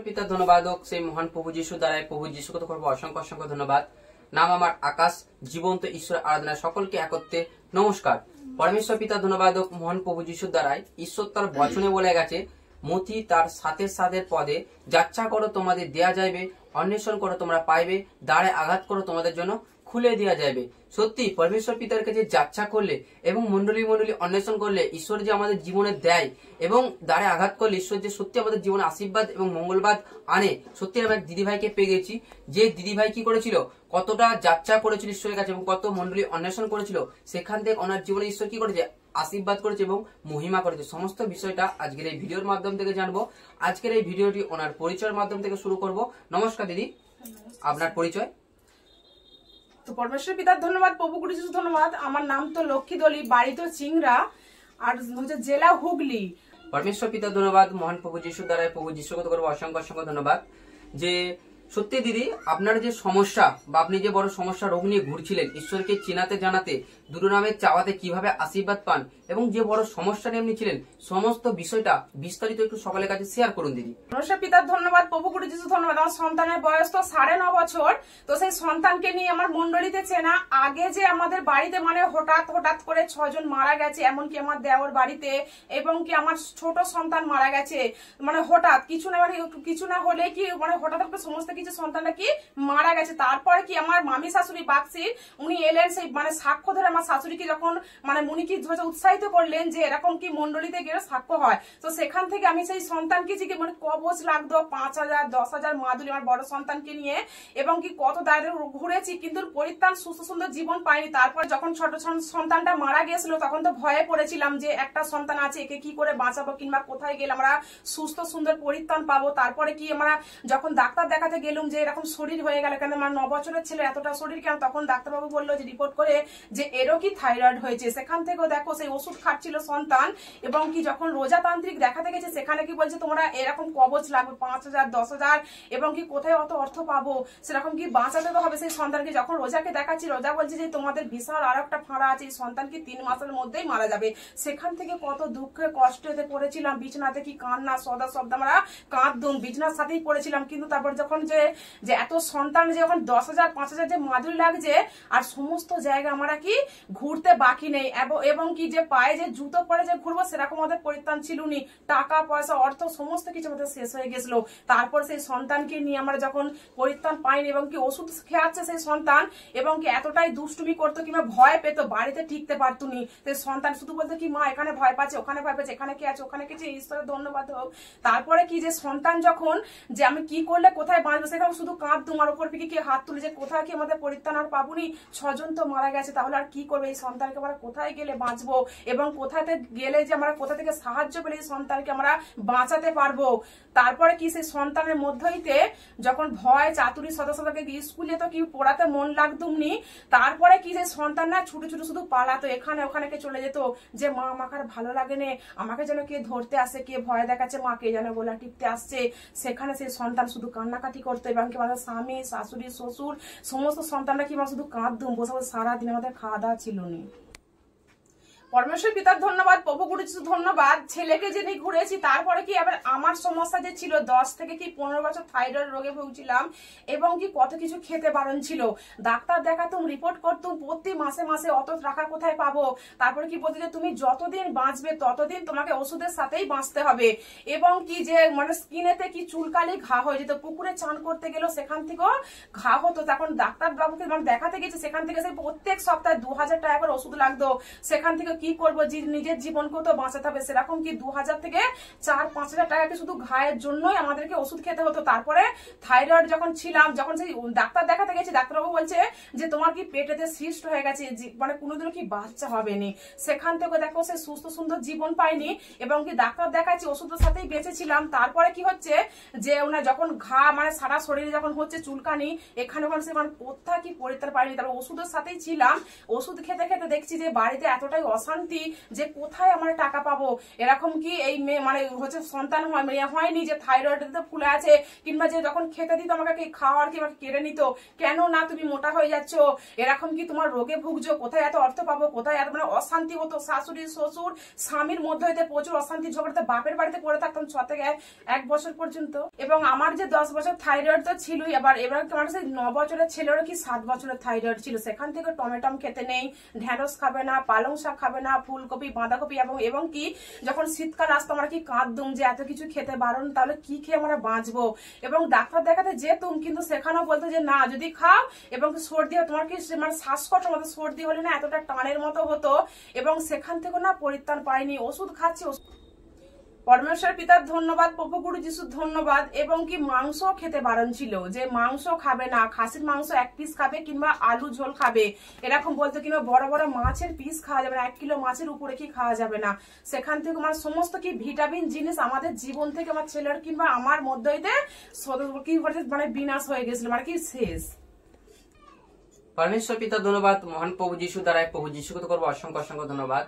পিতা ধন্যবাদক সেই মহান প্রভু যিশু দ্বারাই প্রভু যিশুকে তো করবো অসংখ্য অসংখ্য ধন্যবাদ। নাম আমার আকাশ, জীবন্ত ঈশ্বর আরাধনা সকলকে একত্রে নমস্কার। পরমেশ্বর পিতা ধন্যবাদক মহান প্রভু যিশুর দ্বারাই ঈশ্বর তার বচনে বলে গেছে, মতি তার সাথে পদে যাচ্ছা করো তোমাদের দেয়া যাইবে, অন্বেষণ করো তোমরা পাইবে, দ্বারে আঘাত করো তোমাদের জন্য খুলে দেওয়া যাবে। সত্যি পরমেশ্বর পিতার কাছে যাচ্ছা করলে এবং মন্ডলী অন্বেষণ করলে ঈশ্বর যে আমাদের জীবনে দেয় এবং দ্বারে আঘাত করলে ঈশ্বর যে সত্যি আমাদের জীবনে আশীর্বাদ এবং মঙ্গলবাদ আনে। সত্যি আমি এক দিদিভাইকে পেয়ে গেছি, যে দিদিভাই কি করেছিল, কতটা যাচ্ছা করেছিল ঈশ্বরের কাছে এবং কত মন্ডলী অন্বেষণ করেছিল, সেখান থেকে ওনার জীবনে ঈশ্বর কি করেছে, আশীর্বাদ করেছে এবং মহিমা করেছে। সমস্ত বিষয়টা আজকের এই ভিডিওর মাধ্যম থেকে জানবো। আজকের এই ভিডিওটি ওনার পরিচয়ের মাধ্যম থেকে শুরু করব। নমস্কার দিদি, আপনার পরিচয়? তো পরমেশ্বর পিতার ধন্যবাদ, প্রভু যিশু ধন্যবাদ। আমার নাম তো লক্ষ্মী দলি, বাড়ি তো চিংড়া, আর হচ্ছে জেলা হুগলি। পরমেশ্বর পিতার ধন্যবাদ, মহান প্রভু যিশুর দ্বারা প্রভু যিশুকে তো করবো অসংখ্য অসংখ্য ধন্যবাদ। যে সত্যি দিদি, আপনার যে সমস্যা বা আপনি যে বড় সমস্যা রোগ নিয়ে ঘুরছিলেন, ঈশ্বরকে চিনাতে জানাতে দুটো নামের চাওয়াতে কিভাবে আশীর্বাদ পান এবং যে বড় সমস্যা নিয়ে আপনি ছিলেন, সমস্ত বিষয়টা বিস্তারিত একটু সকলের কাছে শেয়ার করুন দিদি। পরমেশ্বর পিতার ধন্যবাদ, প্রভু যিশু ধন্যবাদ। আমার সন্তানের বয়স তো 9.5 বছর। তো সেই সন্তানকে নিয়ে আমার মন্ডলীতে চেনা, আগে যে আমাদের বাড়িতে মানে হঠাৎ করে 6 জন মারা গেছে, এমনকি আমার দেওর বাড়িতে, এবং কি আমার ছোট সন্তান মারা গেছে, মানে হঠাৎ কিছু না হলে কি মানে হঠাৎ সমস্ত কিছু সন্তানটা কি মারা গেছে। তারপরে কি আমার মামি শাশুড়ি বাক্সির উনি এলেন, সেই মানে সাক্ষ্য ধরে আমার শাশুড়িকে যখন মানে উনি কি উৎসাহিত করলেন যে এরকম কি মন্ডলীতে গেলে সাক্ষ্য হয়। তো সেখান থেকে আমি সেই সন্তানকে যে মানে কবচ লাগতো 5,000 10,000 মাদুলি আমার বড় সন্তানকে নিয়ে, এবং কি কত দাঁড়িয়ে ঘুরেছি, কিন্তু পরিত্রাণ সুস্থ সুন্দর জীবন পাইনি। তারপর যখন ছোট সন্তানটা মারা গেছিল তখন তো ভয়ে পড়েছিলাম যে একটা সন্তান আছে, একে কি করে বাঁচাবো কিংবা কোথায় গেলে আমরা সুস্থ সুন্দর পরিত্রাণ পাবো। তারপরে কি আমরা যখন ডাক্তার দেখাতে গেলুম যে এরকম শরীর হয়ে গেল, কেন আমার 9 বছরের ছেলে এতটা শরীর কেন, তখন ডাক্তারবাবু বললো যে রিপোর্ট করে যে এরও কি থাইরয়েড হয়েছে। সেখান থেকেও দেখো সেই ওষুধ খাচ্ছিল সন্তান, এবং কি যখন রোজাতান্ত্রিক দেখাতে গেছে সেখানে কি বলছে তোমরা এরকম কবচ লাগবে 5,000 10,000, এবং কি কোথায় অত অর্থ পাবো, সেরকম কি বাঁচাতে তো হবে সেই সন্তানকে। যখন রোজাকে দেখাচ্ছি, রোজা বলছে যে তোমাদের বিশাল আর একটা ফাঁড়া আছে, এই সন্তান কি 3 মাসের মধ্যেই মারা যাবে। সেখান থেকে কত দুঃখে কষ্টে পড়েছিলাম, বিছনাতে কি কান্না সদা শব্দ আমরা কাঁদতুম, বিছনার সাথেই পড়েছিলাম। কিন্তু তারপর যখন যে এত সন্তান যে যখন 10,000 5,000 যে মাদুরি লাগছে, আর সমস্ত জায়গা আমরা কি ঘুরতে বাকি নেই, এবং কি যে পায়ে যে জুতো পরে যে ঘুরবো সেরকম আমাদের পরিত্রাণ ছিল নি, টাকা পয়সা অর্থ সমস্ত কিছু আমাদের শেষ হয়ে গেছিল। তারপর সেই সন্তানকে নিয়ে আমরা যখন পরিত্রাণ পাইনি, এবং কি ওষুধ খেয়াচ্ছে সেই সন্তান, এবং কি এতটাই দুষ্টুমি করতো কিংবা ভয় পেতো, বাড়িতে টিকতে পারতো নি। সেই সন্তান শুধু বলতো কি মা এখানে ভয় পাচ্ছে, ওখানে ভয় পাচ্ছে, এখানে কি আছে ওখানে কি আছে, ঈশ্বরের ধন্যবাদ হোক। তারপরে কি যে সন্তান যখন যে আমি কি করলে কোথায় বাঁচবো, সেখানে শুধু কাঁদতুম, আর ওপর থেকে কি হাত তুলে যে কোথায় কি আমাদের পরিত্রাণ আর পাবনি, 6 জন তো মারা গেছে, তাহলে আর কি করবে এই সন্তানকে আমরা কোথায় গেলে বাঁচবো, এবং কোথায় গেলে যে আমরা কোথা থেকে সাহায্য পেলে এই সন্তানকে আমরা বাঁচাতে পারবো। তারপরে কি সেই সন্তানের মধ্যেইতে যখন ভয় চাতুরি সদস্যকে স্কুলে তো কি পড়াতে মন লাগতুম নি, তারপরে কি যে সন্তান না ছুটে ছুটে পালাতো, এখানে ওখানে কে চলে যেত, যে মা আমাকে আর ভালো লাগে না, আমাকে যেন কে ধরতে আসে, কে ভয় দেখাচ্ছে, মা কে যেন গোলা টিপতে আসছে। সেখানে সেই সন্তান শুধু কান্নাকাটি করতো, এবং কি আমাদের স্বামী শাশুড়ি শ্বশুর সমস্ত সন্তানরা কি আমরা শুধু কাঁদতুম, বসে বসে সারাদিন আমাদের খাওয়া দাওয়া ছিল না। পরমেশ্বর পিতার ধন্যবাদ, প্রভু যিশু ধন্যবাদ। ছেলেকে যে নিয়ে ঘুরেছি, তারপরে কি আবার আমার সমস্যা যে ছিল 10 থেকে কি 15 বছর থাইরয়েড রোগে ভুগছিলাম, এবং কি কত কিছু খেতে বারণ ছিল, ডাক্তার দেখাতুম, রিপোর্ট করতুম, প্রতি মাসে মাসে অত টাকা কোথায় পাবো। তারপরে কি বলতে যে তুমি যতদিন বাঁচবে ততদিন তোমাকে ওষুধের সাথেই বাঁচতে হবে, এবং কি যে মানে স্কিনেতে কি চুলকালি ঘা হয়ে যেত, পুকুরে চান করতে গেলেও সেখান থেকেও ঘা হতো। তখন ডাক্তার বাবুকে মানে দেখাতে গেছে, সেখান থেকে সেই প্রত্যেক সপ্তাহে 2,000 টাকা করে ওষুধ লাগতো। সেখান থেকে কি করবো, নিজের জীবনকেও তো বাঁচাতে হবে, সেরকম কি 2,000 থেকে 4-5,000 টাকাকে শুধু ঘায়ের জন্যই আমাদেরকে ওষুধ খেতে হতো। তারপরে থাইরয়েড যখন ছিলাম, যখন সেই ডাক্তার দেখাতে গেছি, ডাক্তারবাবু বলছে যে তোমার কি পেটেতে সিস্ট হয়ে গেছে, মানে কোনোদিনও কি বাচ্চা হবে নি। সেখান থেকে দেখো সে সুস্থ সুন্দর জীবন পাইনি, এবং কি ডাক্তার দেখাচ্ছি, ওষুধের সাথেই বেঁচেছিলাম। তারপরে কি হচ্ছে যে ওনার যখন ঘা মানে সারা শরীরে যখন হচ্ছে চুলকানি, এখানে ওখানে সে মানে কোথায় কি পরিত্রাণ পাইনি, তারপর ওষুধের সাথেই ছিলাম। ওষুধ খেতে খেতে দেখছি যে বাড়িতে এতটাই অশান্তি অশান্তি যে কোথায় আমার টাকা পাবো, এরকম কি এই মানে হচ্ছে সন্তান হয়নি যে থাইরয়েডে ফুলে আছে, কিংবা যে যখন খেতে দিত আমাকে খাওয়ার কি আমাকে কেড়ে নিত, কেন না তুমি মোটা হয়ে যাচ্ছ, এরকম কি তোমার রোগে ভুগছো, কোথায় এত অর্থ পাবো, কোথায় এত মানে অশান্তি হতো, শাশুড়ি শ্বশুর স্বামীর মধ্যে হইতে প্রচুর অশান্তি ঝগড়াতে বাপের বাড়িতে পড়ে থাকতাম 6 থেকে 1 বছর পর্যন্ত। এবং আমার যে 10 বছর থাইরয়েড তো ছিলই, এবার আমার কাছে 9 বছরের ছেলেরও কি 7 বছরের থাইরয়েড ছিল। সেখান থেকে টমেটো খেতে নেই, ঢেঁড়স খাবে না, পালং শাক খাবে না, ফুলকপি বাঁধাকপি, এবং কি যখন শীতকাল আসতো আমরা কি কাঁদতুম যে এত কিছু খেতে বারণ, তাহলে কি খেয়ে আমরা বাঁচবো। এবং ডাক্তার দেখাতে যেতুম, কিন্তু সেখানেও বলতো যে না যদি খাও, এবং সর্দি তোমার কি মানে শ্বাসকষ্টের মতো সর্দি হলে না এতটা টানের মতো হতো, এবং সেখান থেকে না পরিত্রাণ পাইনি, ওষুধ খাচ্ছি। পরমেশ্বর পিতার ধন্যবাদ, প্রভু গুরু যিশুর ধন্যবাদ। এবং কি মাংস খেতে বারণ ছিল, যে মাংস খাবে না, খাসির মাংস 1 পিস খাবে কিংবা আলু ঝোল খাবে এরকম বলতো, কিংবা বড় বড় মাছের পিস খাওয়া যাবে না, 1 কিলো মাছের উপরে কি খাওয়া যাবে না। সেখান থেকে আমার সমস্ত কি ভিটামিন জিনিস আমাদের জীবন থেকে আমার ছেলের কিংবা আমার মধ্যে কি মানে বিনাশ হয়ে গেছিল, মানে কি শেষ। পরমেশ্বর পিতা ধন্যবাদ, মহান প্রভু যিশু দ্বারা প্রভু যিশুকে তো করবো অসংখ্য অসংখ্য ধন্যবাদ।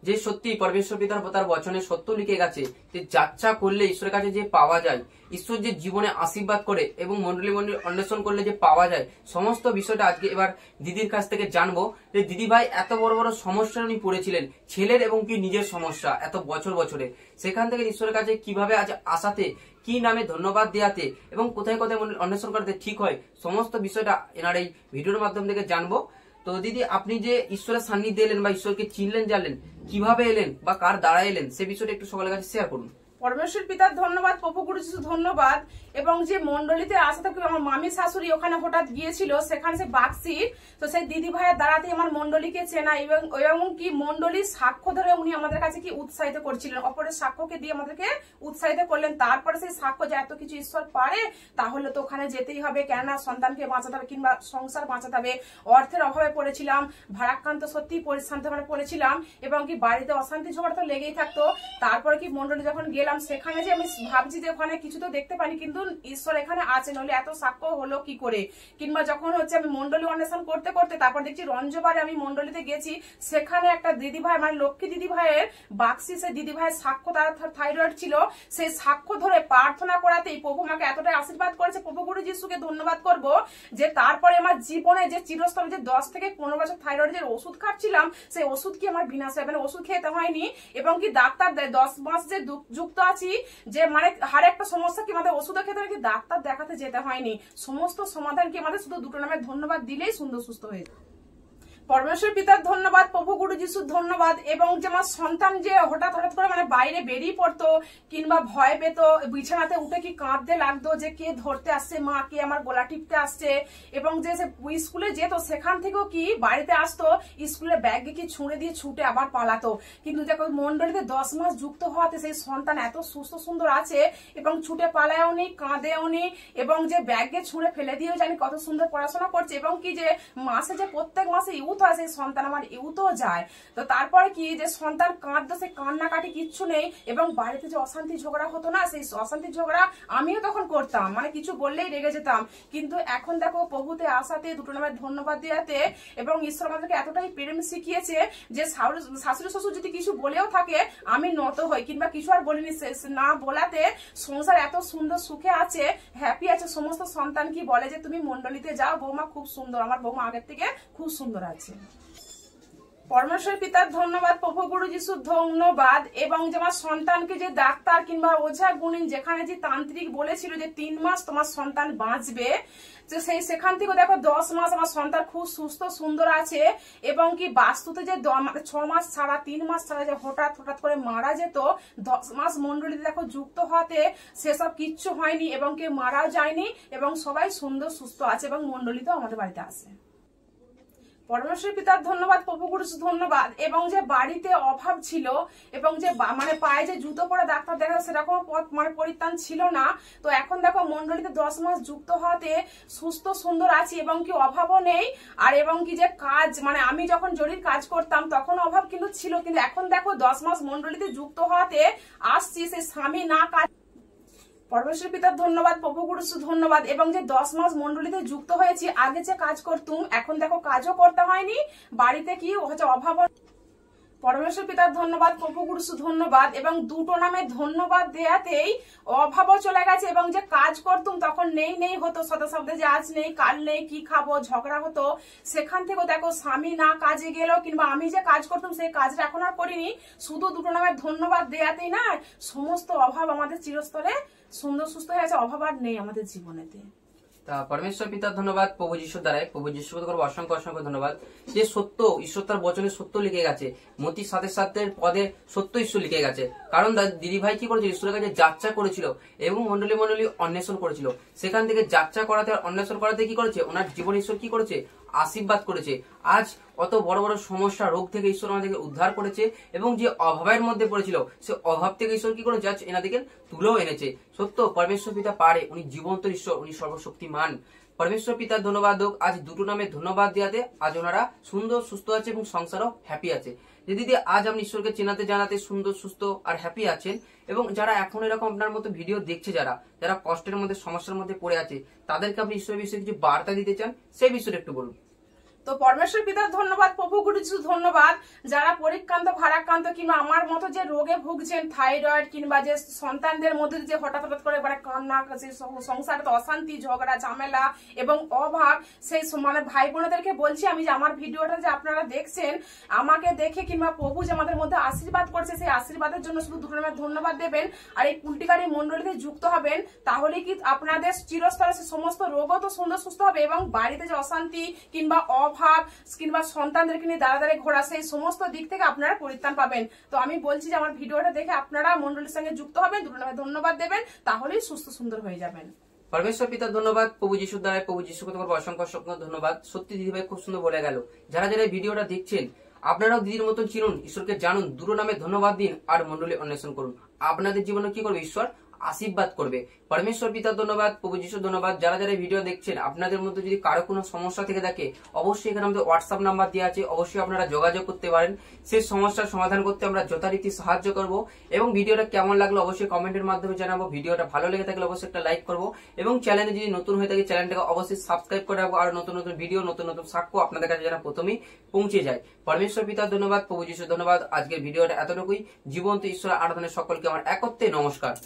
যে সত্যি পরমেশ্বর পিতার তার বচনে সত্য লিখে গেছে যে যাচ্ছা করলে ঈশ্বরের কাছে যে পাওয়া যায়, ঈশ্বর যে জীবনে আশীর্বাদ করে এবং মন্ডলী অন্বেষণ করলে যে পাওয়া যায়, সমস্ত বিষয়টা আজকে এবার দিদির কাছ থেকে জানবো। যে দিদি ভাই এত বড় বড় সমস্যা উনি পড়েছিলেন, ছেলের এবং কি নিজের সমস্যা এত বছরে, সেখান থেকে ঈশ্বরের কাছে কিভাবে আজ আসাতে, কি নামে ধন্যবাদ দেওয়াতে এবং কোথায় কোথায় অন্বেষণ করতে ঠিক হয়, সমস্ত বিষয়টা এনার এই ভিডিওর মাধ্যম থেকে জানবো। তো দিদি, আপনি যে ঈশ্বরের সান্নিধ্যে এলেন বা ঈশ্বরকে চিনলেন জানলেন, কিভাবে এলেন বা কার দ্বারা এলেন, সে বিষয়টা একটু সকলের কাছে শেয়ার করুন। পরমেশ্বর পিতার ধন্যবাদ, প্রভু গুরু যিশু ধন্যবাদ। এবং যে মন্ডলীতে আসা থাকবে আমার মামি শাশুড়ি ওখানে হঠাৎ গিয়েছিল, সেখানে সে বাক্সির, তো সেই দিদি ভাইয়ের দ্বারাতে আমার মন্ডলীকে চেনা, এবং কি মন্ডলীর সাক্ষ্য ধরে উনি আমাদের কাছে কি উৎসাহিত করছিলেন, অপরের সাক্ষ্যকে দিয়ে আমাদেরকে উৎসাহিত করলেন। তারপরে সেই সাক্ষ্য যে এত কিছু ঈশ্বর পারে, তাহলে তো ওখানে যেতেই হবে, কেননা সন্তানকে বাঁচাতে হবে কিংবা সংসার বাঁচাতে হবে। অর্থের অভাবে পড়েছিলাম, ভারাক্রান্ত সত্যি পরিশ্রান্ত মানে পড়েছিলাম, এবং কি বাড়িতে অশান্তি ঝগড়া তো লেগেই থাকতো। তারপরে কি মন্ডলী যখন গেলাম, সেখানে যে আমি ভাবছি যে ওখানে কিছু তো দেখতে পাইনি, কিন্তু ঈশ্বর এখানে আছে, নইলে এত সাক্ষ্য হলো কি করে। কিংবা যখন হচ্ছে আমি মন্ডলী অন্বেষণ করতে করতে তারপর দেখছি রঞ্জবারে আমি মন্ডলীতে গেছি, সেখানে একটা দিদি ভাই মানে লক্ষ্মী দিদি ভাইয়ের বাক্সি, সে দিদি ভাইয়ের সাক্ষ্য, তার থাইরয়েড ছিল, সেই সাক্ষ্য ধরে প্রার্থনা করাতেই প্রভু আমাকে এতটাই আশীর্বাদ করেছে। প্রভু গুরু যিশুকে ধন্যবাদ করব যে তারপরে আমার জীবনে যে চিরস্তরে যে 10 থেকে 15 বছর থাইরয়েডের ওষুধ খাচ্ছিলাম, সেই ওষুধ কি আমার বিনাশ হবে না, ওষুধ খেতে হয়নি। এবং কি ডাক্তার 10 মাস যে যুক্ত আছি, যে মানে হার একটা সমস্যা কি আমাদের ওষুধ খেতে হয়, কি ডাক্তার দেখাতে যেতে হয়নি, সমস্ত সমাধান কি আমাদের শুধু দুটো নামে ধন্যবাদ দিলেই সুন্দর সুস্থ হয়ে যায়। পরমেশ্বর পিতার ধন্যবাদ, প্রভু গুরু যিশুর ধন্যবাদ। এবং যে আমার সন্তান যে হঠাৎ করে মানে বাইরে বেরিয়ে পড়তো কিংবা ভয় পেত, বিছানাতে উঠে কি কাঁদতে লাগতো যে কে ধরতে আসছে, মা কে আমার গোলা টিপতে আসছে। এবং যে স্কুলে যেত, সেখান থেকেও কি বাড়িতে আসতো, স্কুলের ব্যাগে কি ছুঁড়ে দিয়ে ছুটে আবার পালাতো। কিন্তু দেখো মন্ডলীতে 10 মাস যুক্ত হওয়াতে সেই সন্তান এত সুস্থ সুন্দর আছে, এবং ছুটে পালায়ও নি, কাঁদেও নি, এবং যে ব্যাগে ছুঁড়ে ফেলে দিয়েও জানি কত সুন্দর পড়াশোনা করছে। এবং কি যে মাসে যে প্রত্যেক মাসে ইউথ হয়, সেই সন্তান আমার ইউথও যায়। তো তারপরে কি যে সন্তান কাঁদতো, সে কান্নাকাটি কিচ্ছু নেই। এবং বাড়িতে যে অশান্তি ঝগড়া হতো না, সেই অশান্তি ঝগড়া আমিও তখন করতাম, মানে কিছু বললেই রেগে যেতাম। কিন্তু এখন দেখো প্রভুতে আসাতে, দুটো নামের ধন্যবাদ দেওয়াতে, এবং ঈশ্বর আমাদেরকে এতটাই প্রেম শিখিয়েছে যে শাশুড়ি শ্বশুর যদি কিছু বলেও থাকে আমি নত হই, কিংবা কিছু আর বলিনি, না বলাতে সংসার এত সুন্দর সুখে আছে, হ্যাপি আছে। সমস্ত সন্তান কি বলে যে তুমি মন্ডলীতে যাও, বৌমা খুব সুন্দর, আমার বৌমা আগের থেকে খুব সুন্দর আছে। পরমেশ্বর পিতার ধন্যবাদ, প্রভু গুরু যিশুর ধন্যবাদ। এবং যে আমার সন্তানকে যে ডাক্তার কিংবা ওঝা গুণিন যেখানে যে তান্ত্রিক বলেছিল যে 3 মাস তোমার সন্তান বাঁচবে, সেখান থেকে দেখো 10 মাস আমার সন্তান খুব সুস্থ সুন্দর আছে। এবং কি বাস্তুতে যে 6 মাস ছাড়া, 3 মাস ছাড়া যে হঠাৎ করে মারা যেত, 10 মাস মন্ডলীতে দেখো যুক্ত হওয়াতে সেসব কিচ্ছু হয়নি, এবং কেউ মারাও যায়নি, এবং সবাই সুন্দর সুস্থ আছে, এবং মন্ডলীতেও আমাদের বাড়িতে আসে। পরমেশ্বর পিতার ধন্যবাদ, প্রভু গুরু ধন্যবাদ। এবং যে বাড়িতে অভাব ছিল, এবং যে মানে পায়ে যে জুতো পরে ডাক্তার দেখা সেরকম মানে পরিত্রাণ ছিল না, তো এখন দেখো মন্ডলীতে 10 মাস যুক্ত হওয়াতে সুস্থ সুন্দর আছি, এবং কি অভাবও নেই। আর এবং কি যে কাজ, মানে আমি যখন জরির কাজ করতাম তখন অভাব কিন্তু ছিল, কিন্তু এখন দেখো 10 মাস মন্ডলীতে যুক্ত হওয়াতে আসছি, সে স্বামী না কাজ। পরমেশ্বর পিতার ধন্যবাদ, প্রভু গুরু ধন্যবাদ। এবং যে 10 মাস মন্ডলীতে যুক্ত হয়েছি, আগে যে কাজ করতুম এখন দেখো কাজও করতে হয়নি, বাড়িতে কি হচ্ছে অভাব। পরমেশ্বর পিতার ধন্যবাদ, প্রভু গুরুসু ধন্যবাদ, এবং দুটো নামে ধন্যবাদ দেয়াতেই অভাবও চলে গেছে। এবং যে কাজ করতুম তখন নেই নেই হতো, শত শব্দে যে আজ নেই কাল নেই কি খাবো ঝগড়া হতো, সেখান থেকেও দেখো স্বামী না কাজে গেল কিংবা আমি যে কাজ করতাম সেই কাজটা এখন আর করিনি, শুধু দুটো নামের ধন্যবাদ দেয়াতেই না সমস্ত অভাব আমাদের চিরস্তরে সুন্দর সুস্থ হয়ে আছে, অভাব আর নেই আমাদের জীবনেতে। তা পরমেশ্বর পিতার ধন্যবাদ, প্রভু যিশুর দ্বারাই প্রভু যিশুকে করবো অসংখ্য অসংখ্য ধন্যবাদ। যে সত্য ঈশ্বর তার বচনে সত্য লিখে গেছে, মতির সাথে সাথে পদে সত্য ঈশ্বর লিখে গেছে। কারণ দিদি ভাই কি করেছিল, ঈশ্বরের কাছে যাত্রা করেছিল এবং মন্ডলী অন্বেষণ করেছিল। সেখান থেকে যাত্রা করাতে আর অন্বেষণ করাতে কি করেছে, ওনার জীবন ঈশ্বর কি করেছে, আশীর্বাদ করেছে। আজ অত বড় বড় সমস্যা রোগ থেকে ঈশ্বর আমাদেরকে উদ্ধার করেছে এবং যে অভাবের মধ্যে পড়েছিল সে অভাব থেকে ঈশ্বর কি করেছে, আজ এনাদেরকে তুলেও এনেছে। সত্য পরমেশ্বর পিতা পারে, উনি জীবন্ত ঈশ্বর, উনি সর্বশক্তিমান। পরমেশ্বর পিতার ধন্যবাদ হোক, আজ দুটো নামে ধন্যবাদ দেওয়াতে আজ ওনারা সুন্দর সুস্থ আছে এবং সংসারও হ্যাপি আছে। যে দিদি আজ আপনি ঈশ্বরকে চেনাতে জানাতে সুন্দর সুস্থ আর হ্যাপি আছেন, এবং যারা এখন এরকম আপনার মতো ভিডিও দেখছে, যারা কষ্টের মধ্যে সমস্যার মধ্যে পড়ে আছে, তাদেরকে আপনি ঈশ্বরের বিষয়ে কিছু বার্তা দিতে চান, সেই বিষয়ে একটু বলুন। তো পরমেশ্বর পিতার ধন্যবাদ, প্রভু গুরুজু ধন্যবাদ, যারা পরিক্রান্ত ভারাক্রান্ত কিংবা আমার মতো যে রোগে ভুগছেন, থাইরয়েড কিংবা যে সন্তানদের মধ্যে যে হঠাৎ হঠাৎ করে মানে কান্না, সংসারে অশান্তি ঝগড়া ঝামেলা এবং অভাব, সেই মানে ভাই বোনদেরকে বলছি আমি যে আমার ভিডিওটা যে আপনারা দেখছেন, আমাকে দেখে কিংবা প্রভু যে আমাদের মধ্যে আশীর্বাদ করছে, সেই আশীর্বাদের জন্য শুধু দুটো নামে ধন্যবাদ দেবেন আর এই কুলটিকারী মন্ডলীতে যুক্ত হবেন। তাহলে কি আপনাদের চিরস্তরে সমস্ত রোগও তো সুন্দর সুস্থ হবে এবং বাড়িতে যে অশান্তি কিংবা অভাব কিংবা সন্তানদেরকে নিয়ে দাঁড়াদাঁড়ি ঘোরা, সেই সমস্ত দিক থেকে আপনারা পরিত্রাণ পাবেন। তো আমি বলছি যে আমার ভিডিওটা দেখে আপনারা মন্ডলীর সঙ্গে যুক্ত হবেন, দুটো নামে ধন্যবাদ দেবেন, তাহলেই সুস্থ সুন্দর হয়ে যাবেন। পরমেশ্বর পিতার ধন্যবাদ, প্রভু যিশুর দ্বারাই প্রভু যিশুকে তোমার অসংখ্য অসংখ্য ধন্যবাদ। সত্যি দিদিভাই খুব সুন্দর বলে গেল। যারা যারা এই ভিডিওটা দেখছেন আপনারাও দিদির মতন চিনুন, ঈশ্বরকে জানুন, দুটো নামে ধন্যবাদ দিন আর মন্ডলী অন্বেষণ করুন। আপনাদের জীবনে কি করবে, ঈশ্বর আশীর্বাদ করবে। পরমেশ্বর পিতার ধন্যবাদ, প্রভু যিশুর ধন্যবাদ। যারা যারা ভিডিও দেখছেন আপনাদের মধ্যে যদি কারো কোনো সমস্যা থেকে থাকে, অবশ্যই এখানে আমাদের হোয়াটসঅ্যাপ নাম্বার দেওয়া আছে, অবশ্যই আপনারা যোগাযোগ করতে পারেন। সেই সমস্যার সমাধান করতে আমরা যথারীতি সাহায্য করব। এবং ভিডিওটা কেমন লাগলো অবশ্যই কমেন্টের মাধ্যমে জানাবো। ভিডিওটা ভালো লেগে থাকলে অবশ্যই একটা লাইক করবো এবং চ্যানেলে যদি নতুন হয়ে থাকে চ্যানেলটাকে অবশ্যই সাবস্ক্রাইব করে রাখবো। আর নতুন নতুন ভিডিও, নতুন নতুন সাক্ষ্য আপনাদের কাছে যেন প্রথমেই পৌঁছে যায়। পরমেশ্বর পিতার ধন্যবাদ, প্রভু যিশুর ধন্যবাদ। আজকের ভিডিওটা এতটুকুই। জীবন্ত ঈশ্বর আরাধনায় সকলকে আমার একত্রে নমস্কার।